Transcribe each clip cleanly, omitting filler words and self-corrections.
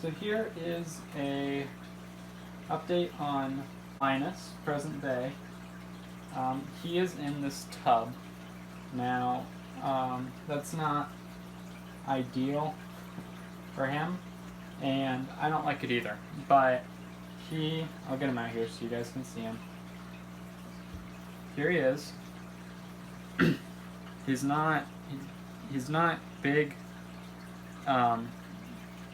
So here is a update on Linus, present day. He is in this tub. Now, that's not ideal for him, and I don't like it either. But I'll get him out here so you guys can see him. Here he is. He's not big,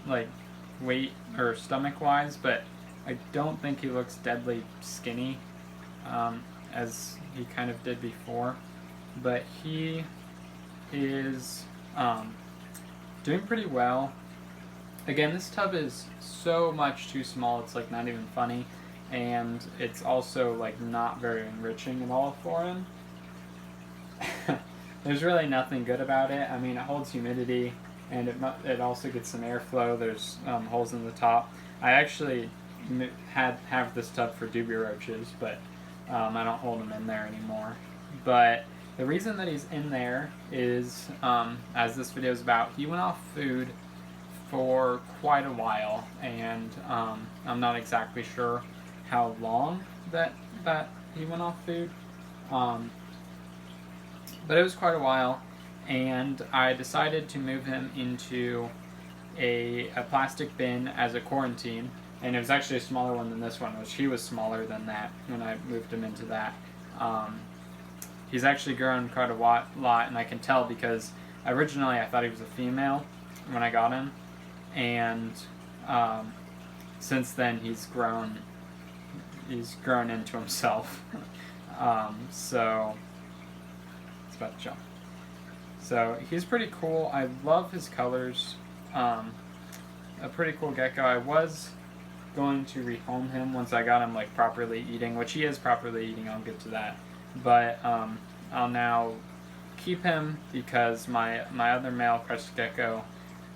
like weight or stomach wise, but I don't think he looks deadly skinny, as he kind of did before. But he is doing pretty well. Again, this tub is so much too small, it's like not even funny, and it's also like not very enriching at all for him. There's really nothing good about it. I mean, it holds humidity, and it also gets some airflow. There's holes in the top. I actually have this tub for dubia roaches, but I don't hold them in there anymore. But the reason that he's in there is, as this video is about, he went off food for quite a while, and I'm not exactly sure how long that he went off food. But it was quite a while, and I decided to move him into a plastic bin as a quarantine, and it was actually a smaller one than this one, which he was smaller than that when I moved him into that. He's actually grown quite a lot, and I can tell because originally I thought he was a female when I got him, and since then he's grown into himself. So it's about to jump. So he's pretty cool. I love his colors. A pretty cool gecko. I was going to rehome him once I got him like properly eating, which he is properly eating. I'll get to that. But I'll now keep him because my other male Crested Gecko,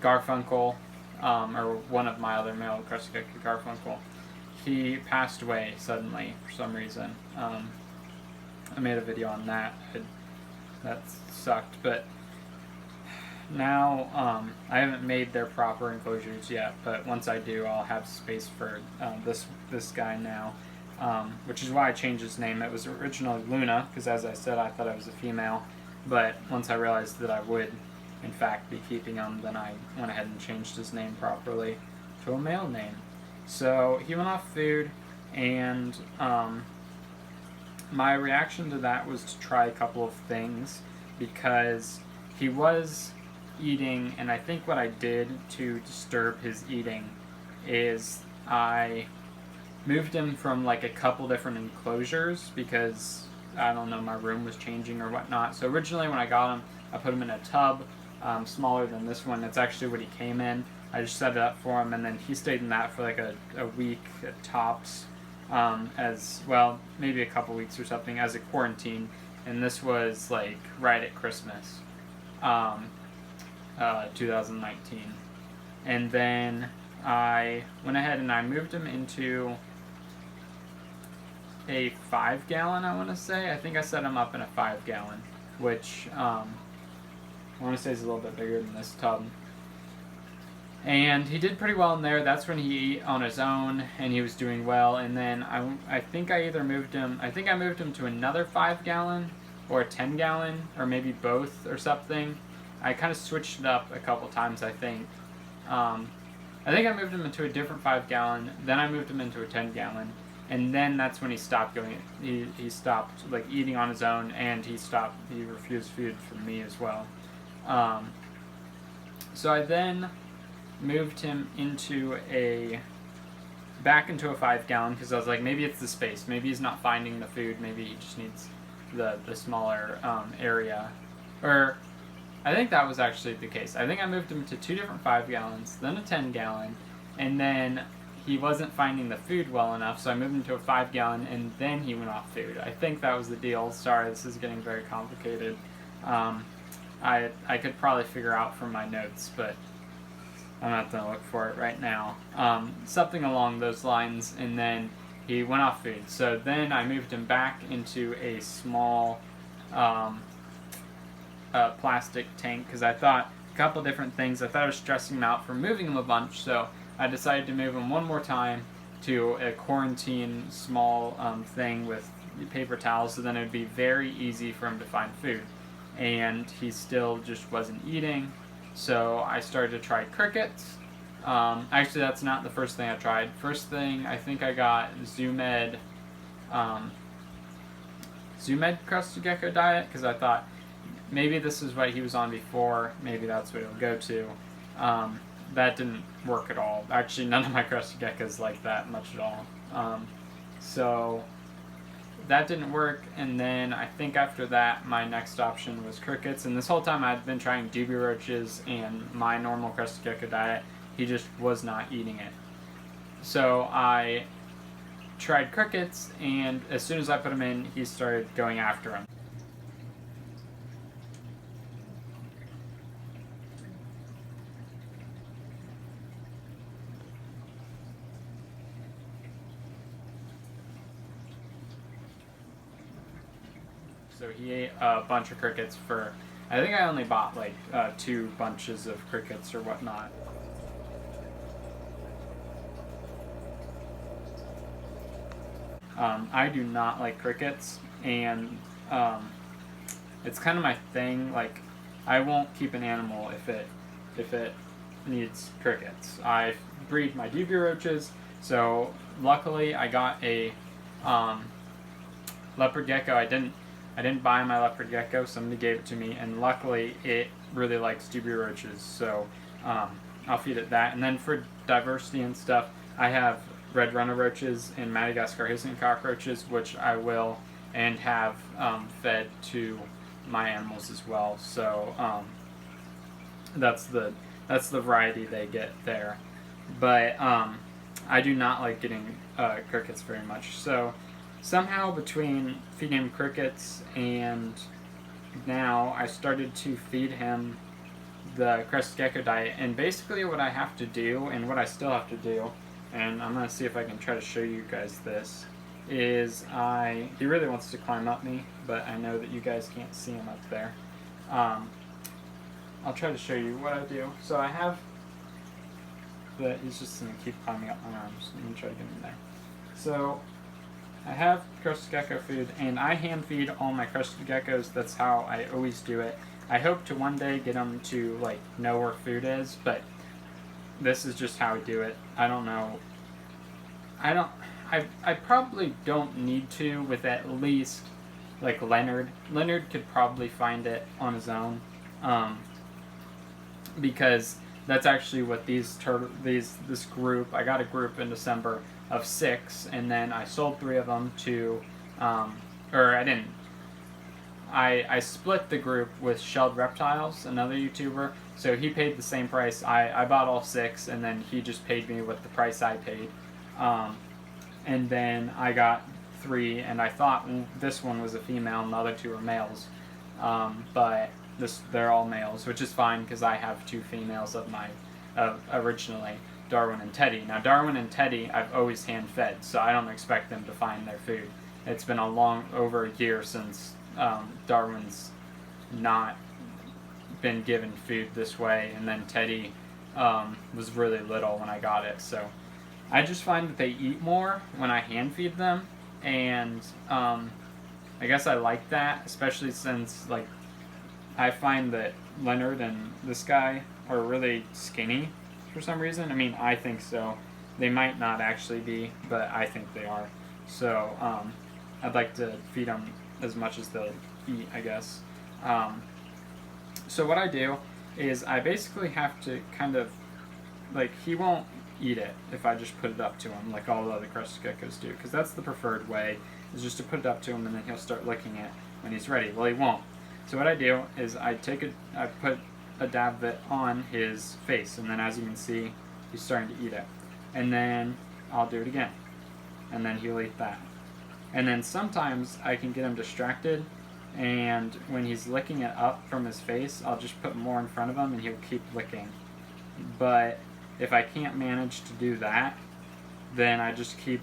Garfunkel, or one of my other male Crested Gecko, Garfunkel, he passed away suddenly for some reason. I made a video on that. That sucked, but now I haven't made their proper enclosures yet, but once I do, I'll have space for this guy now, which is why I changed his name. It was originally Luna, because as I said, I thought I was a female, but once I realized that I would, in fact, be keeping him, then I went ahead and changed his name properly to a male name. So he went off food, and my reaction to that was to try a couple of things, because he was eating, and I think what I did to disturb his eating is I moved him from like a couple different enclosures because, I don't know, my room was changing or whatnot. So originally when I got him, I put him in a tub smaller than this one. That's actually what he came in. I just set it up for him, and then he stayed in that for like a week at tops, as well, maybe a couple weeks or something, as a quarantine. And this was like right at Christmas, 2019. And then I went ahead and I moved him into a 5-gallon, I want to say. I think I set him up in a 5-gallon, which I want to say is a little bit bigger than this tub. And he did pretty well in there. That's when he ate on his own, and he was doing well. And then I think I moved him to another 5-gallon or a 10-gallon, or maybe both or something. I kind of switched it up a couple times, I think. I think I moved him into a different 5-gallon, then I moved him into a 10-gallon, and then that's when he stopped going. He stopped like eating on his own, and he refused food from me as well. So I then moved him back into a 5-gallon, because I was like, maybe it's the space, maybe he's not finding the food, maybe he just needs the smaller area. Or I think that was actually the case. I think I moved him to 2 different 5-gallons, then a 10-gallon, and then he wasn't finding the food well enough, so I moved him to a 5-gallon, and then he went off food. I think that was the deal. Sorry, this is getting very complicated. I could probably figure out from my notes, but I'm not going to look for it right now. Something along those lines, and then he went off food. So then I moved him back into a small plastic tank, because I thought a couple different things. I thought I was stressing him out for moving him a bunch, so I decided to move him one more time to a quarantine small thing with paper towels, so then it would be very easy for him to find food. And he still just wasn't eating, so I started to try crickets. Actually, that's not the first thing I tried. First thing, I think I got Zoomed Crested Gecko diet, because I thought maybe this is what he was on before, maybe that's what he'll go to. That didn't work at all. Actually, none of my Crested Geckos like that much at all. So that didn't work, and then I think after that my next option was crickets, and this whole time I'd been trying dubia roaches and my normal Crested Gecko diet. He just was not eating it. So I tried crickets, and as soon as I put him in, he started going after him. So he ate a bunch of crickets for, I think I only bought like 2 bunches of crickets or whatnot. I do not like crickets, and it's kind of my thing. Like, I won't keep an animal if it needs crickets. I breed my dubia roaches, so luckily I got a leopard gecko. I didn't buy my leopard gecko. Somebody gave it to me, and luckily it really likes dubia roaches, so I'll feed it that. And then for diversity and stuff, I have red runner roaches and Madagascar hissing cockroaches, which I will and have fed to my animals as well. So that's the variety they get there. But I do not like getting crickets very much. So somehow between feeding him crickets and now I started to feed him the Crested Gecko diet. And basically what I have to do, and what I still have to do, and I'm going to see if I can try to show you guys this, is he really wants to climb up me, but I know that you guys can't see him up there. I'll try to show you what I do. So I have he's just going to keep climbing up my arms. Let me try to get him there. So I have Crested Gecko food, and I hand feed all my Crested Geckos. That's how I always do it. I hope to one day get them to like know where food is, but this is just how I do it. I don't know. I probably don't need to with at least like Leonard. Leonard could probably find it on his own, because that's actually what this group. I got a group in December of 6, and then I sold 3 of them to, or I didn't. I split the group with Shelled Reptiles, another YouTuber, so he paid the same price. I bought all 6, and then he just paid me with the price I paid. And then I got 3, and I thought this one was a female and the other 2 were males. But they're all males, which is fine because I have 2 females of my originally, Darwin and Teddy. Now Darwin and Teddy I've always hand fed, so I don't expect them to find their food. It's been over a year since Darwin's not been given food this way, and then Teddy was really little when I got it, so I just find that they eat more when I hand feed them, and I guess I like that, especially since like I find that Leonard and this guy are really skinny for some reason. I mean, I think so. They might not actually be, but I think they are. So I'd like to feed them as much as they'll eat, I guess. So what I do is I basically have to kind of, like, he won't eat it if I just put it up to him like all the other Crested Geckos do, because that's the preferred way, is just to put it up to him and then he'll start licking it when he's ready. Well, he won't. So what I do is I put a dab of it on his face, and then as you can see, he's starting to eat it. And then I'll do it again, and then he'll eat that. And then sometimes I can get him distracted, and when he's licking it up from his face, I'll just put more in front of him and he'll keep licking. But if I can't manage to do that, then I just keep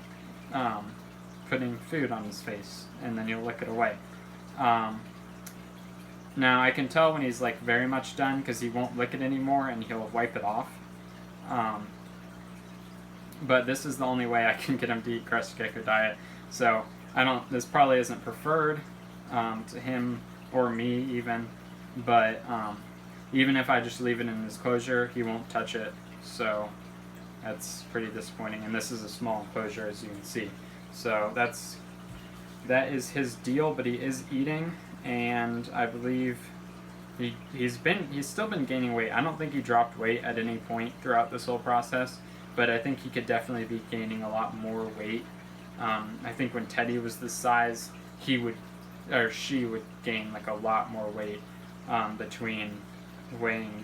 putting food on his face, and then he'll lick it away. Now I can tell when he's like very much done, because he won't lick it anymore and he'll wipe it off. but this is the only way I can get him to eat Crested Gecko diet. So this probably isn't preferred to him or me even, but even if I just leave it in his enclosure, he won't touch it. So that's pretty disappointing. And this is a small enclosure, as you can see. So that is his deal, but he is eating, and I believe he's still been gaining weight. I don't think he dropped weight at any point throughout this whole process, but I think he could definitely be gaining a lot more weight. I think when Teddy was this size, she would gain like a lot more weight between weighing,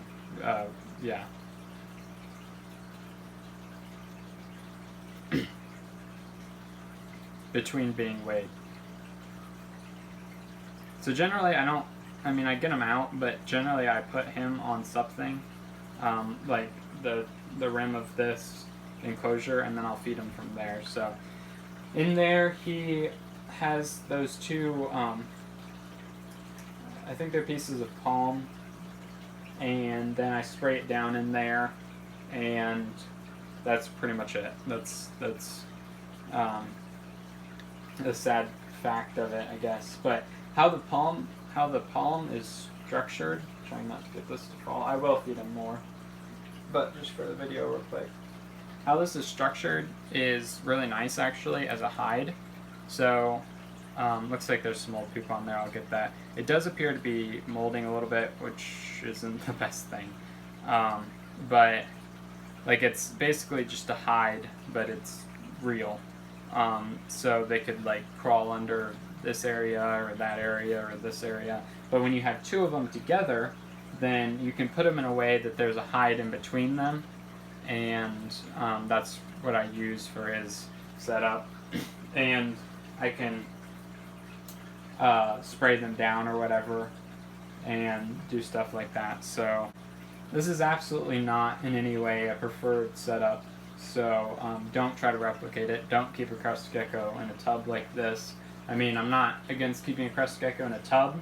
between being weighed. So generally I get him out, but generally I put him on something, like the rim of this enclosure, and then I'll feed him from there. So in there he has those two, I think they're pieces of palm, and then I spray it down in there, and that's pretty much it. That's the sad fact of it, I guess. But how the palm is structured, trying not to get this to fall. I will feed him more, but just for the video real quick. How this is structured is really nice actually as a hide. So looks like there's some old poop on there, I'll get that. It does appear to be molding a little bit, which isn't the best thing. But like it's basically just a hide, but it's real. So they could like crawl under this area or that area or this area. But when you have two of them together, then you can put them in a way that there's a hide in between them, and that's what I use for his setup. And I can spray them down or whatever and do stuff like that. So this is absolutely not in any way a preferred setup. So don't try to replicate it. Don't keep a Crested Gecko in a tub like this. I mean, I'm not against keeping a Crested Gecko in a tub,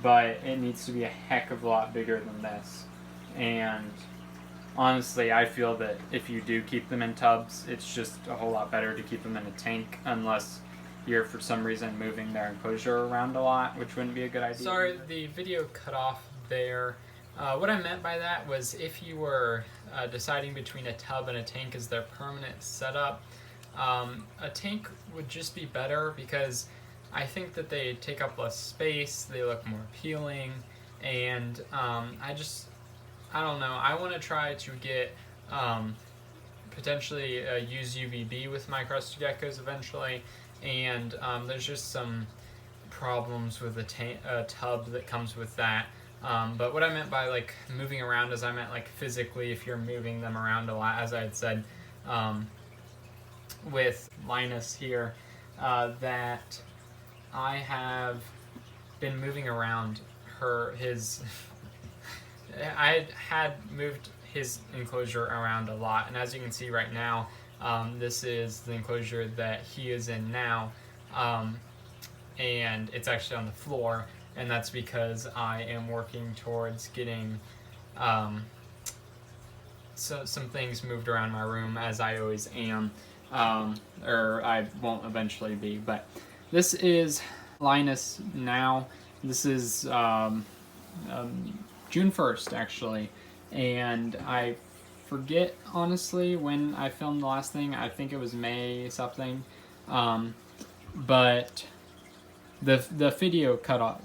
but it needs to be a heck of a lot bigger than this. And honestly, I feel that if you do keep them in tubs, it's just a whole lot better to keep them in a tank, unless you're for some reason moving their enclosure around a lot, which wouldn't be a good idea. Sorry, the video cut off there. What I meant by that was if you were deciding between a tub and a tank as their permanent setup, a tank would just be better because I think that they take up less space, they look more appealing, and I don't know, I want to try to get potentially use UVB with my Crested Geckos eventually, and there's just some problems with a tub that comes with that. But what I meant by like moving around is I meant like physically if you're moving them around a lot, as I had said with Linus here, that I have been moving around I had moved his enclosure around a lot, and as you can see right now, this is the enclosure that he is in now, and it's actually on the floor. And that's because I am working towards getting some things moved around my room, as I always am, or I won't eventually be. But this is Linus now. This is June 1st, actually. And I forget, honestly, when I filmed the last thing. I think it was May something. But the video cut off,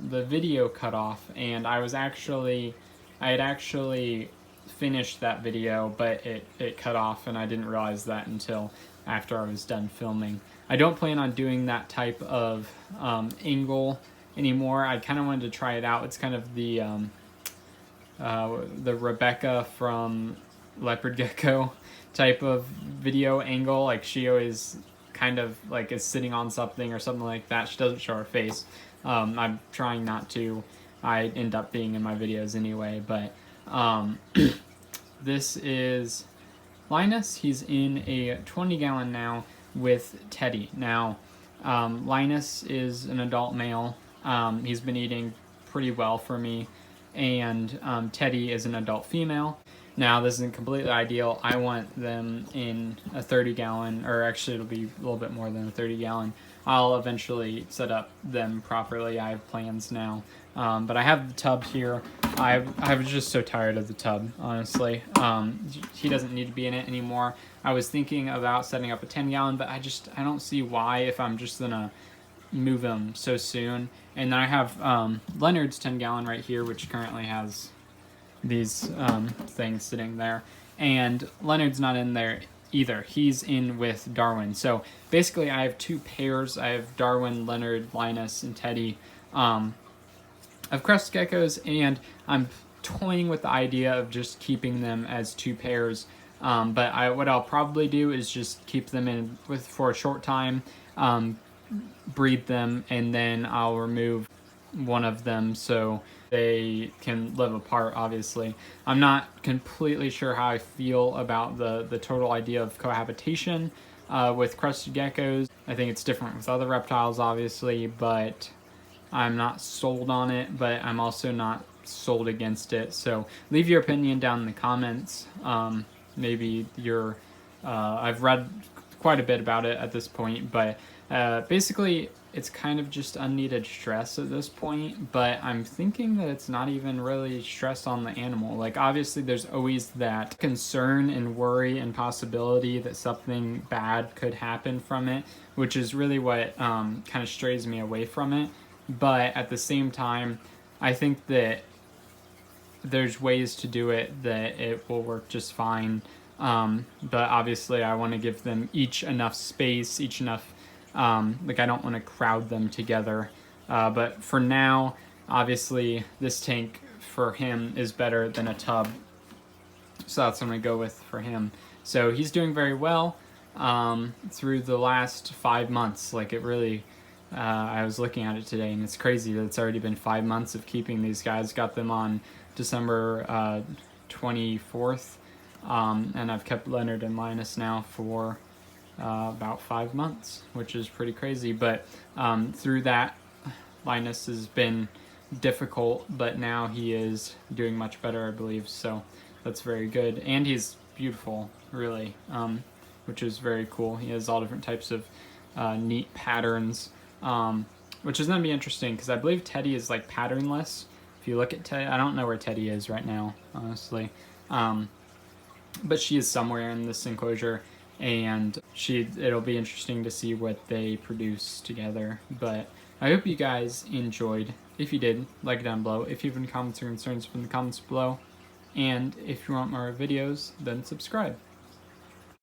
and I had actually finished that video, but it cut off, and I didn't realize that until after I was done filming. I don't plan on doing that type of angle anymore. I kind of wanted to try it out. It's kind of the Rebecca from Leopard Gecko type of video angle. Like she always kind of like is sitting on something or something like that. She doesn't show her face. I'm trying not to. I end up being in my videos anyway, but this is Linus. He's in a 20-gallon now with Teddy. Now, Linus is an adult male. He's been eating pretty well for me, and Teddy is an adult female. Now, this isn't completely ideal. I want them in a 30-gallon, or actually it'll be a little bit more than a 30-gallon. I'll eventually set up them properly. I have plans now. But I have the tub here. I was just so tired of the tub, honestly. He doesn't need to be in it anymore. I was thinking about setting up a 10-gallon, but I don't see why if I'm just gonna move him so soon. And then I have Leonard's 10-gallon right here, which currently has these things sitting there. And Leonard's not in there either. He's in with Darwin. So basically I have two pairs. I have Darwin, Leonard, Linus, and Teddy of Crested Geckos, and I'm toying with the idea of just keeping them as two pairs. But what I'll probably do is just keep them in for a short time, breed them, and then I'll remove one of them so they can live apart, obviously. I'm not completely sure how I feel about the total idea of cohabitation with Crested Geckos. I think it's different with other reptiles, obviously, but I'm not sold on it, but I'm also not sold against it. So leave your opinion down in the comments. Maybe I've read quite a bit about it at this point, but basically it's kind of just unneeded stress at this point, but I'm thinking that it's not even really stress on the animal. Like, obviously there's always that concern and worry and possibility that something bad could happen from it, which is really what kind of strays me away from it. But at the same time, I think that there's ways to do it that it will work just fine. But obviously I want to give them each enough space, each enough, like, I don't want to crowd them together. But for now, obviously this tank for him is better than a tub. So that's what I'm going to go with for him. So he's doing very well through the last 5 months. Like, it really, I was looking at it today, and it's crazy that it's already been 5 months of keeping these guys. Got them on December 24th. And I've kept Leonard and Linus now for about 5 months, which is pretty crazy. But through that, Linus has been difficult, but now he is doing much better, I believe. So that's very good. And he's beautiful, really, which is very cool. He has all different types of neat patterns, which is going to be interesting because I believe Teddy is like patternless. If you look at Teddy, I don't know where Teddy is right now, honestly. But she is somewhere in this enclosure, and it'll be interesting to see what they produce together. But I hope you guys enjoyed. If you did, like it down below. If you have any comments or concerns, from the comments below. And if you want more videos, then subscribe.